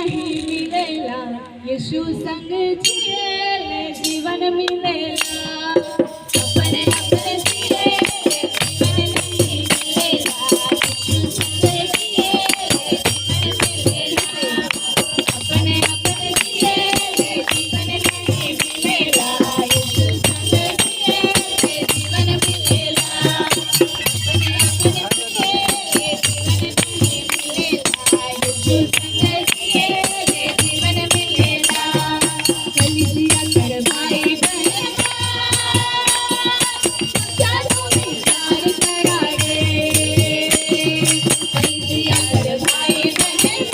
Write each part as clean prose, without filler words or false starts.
नहीं मिलेला यीशु संग जिएले जीवन मिलेला अपने अपने जिएले जीवन नहीं मिलेला यीशु संग जिएले जीवन मिलेला अपने अपने जिएले जीवन नहीं मिलेला यीशु संग जिएले जीवन मिलेला अपने अपने जिएले जीवन नहीं मिलेला यीशु संग जिएले जीवन मिलेला कलिसिया कर भाई बहन चारों विचार करा रे कलिसिया कर भाई बहन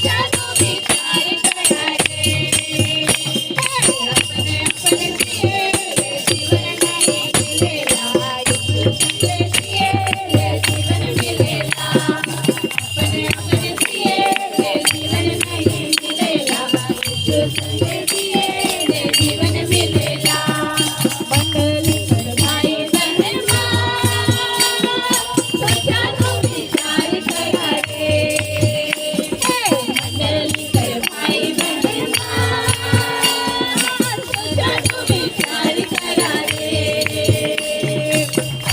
चारों विचार करा रे अपने अपने जिएले जीवन नहीं मिलेला यीशु संग जिएले जीवन मिलेला अपने अपने जिएले जीवन नहीं मिलेला यीशु संग जिएले जीवन मिलेला मंडली कर भाई बहन चारों विचार करा रे मंडली कर भाई बहन चारों विचार करा रे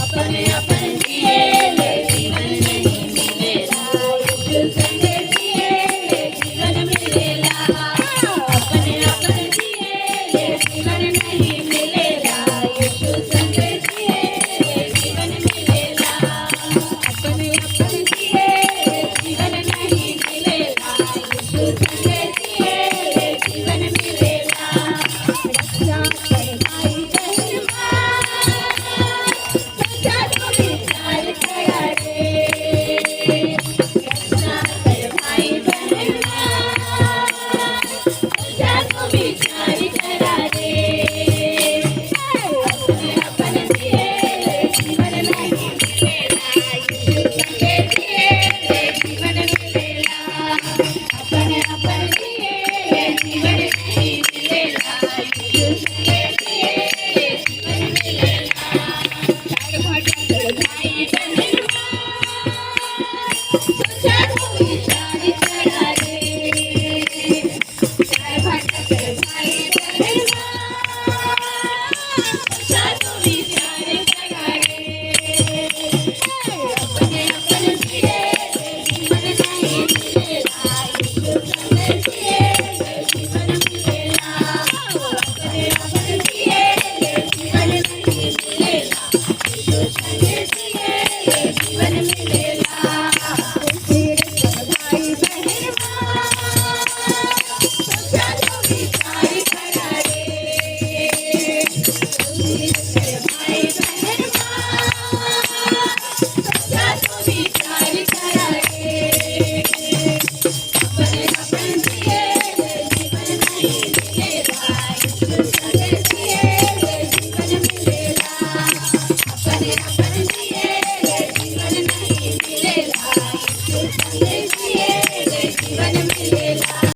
अपने अपने जिएले जीवन नहीं मिलेला यीशु संग जिएले जीवन मिलेला अपने अपने जिएले जीवन नहीं मिलेला यीशु संग जिएले जीवन मिलेला अपने अपने जिएले जीवन नहीं मिलेला यीशु संग जिएले जीवन मिलेला रक्षा कर भाई बहन चारों विचार करा रे रक्षा कर भाई बहन चारों विचार करा रे अपने अपने जिएले जीवन नहीं मिलेला यीशु संग जिएले जीवन मिलेला अपने अपने जिएले जीवन नहीं मिलेला यीशु संग जिएले जीवन मिलेला चार भटक भाई बहन चारों विचार करा रे चार भटक भाई बहन चारों विचार करा रे अपने अपने जिएले जीवन नहीं मिलेला यीशु संग जिएले जीवन मिलेला अपने अपने जिएले जीवन नहीं मिलेला यीशु संग जिएले जीवन मिलेला भाई बहन चारों विचार करा रे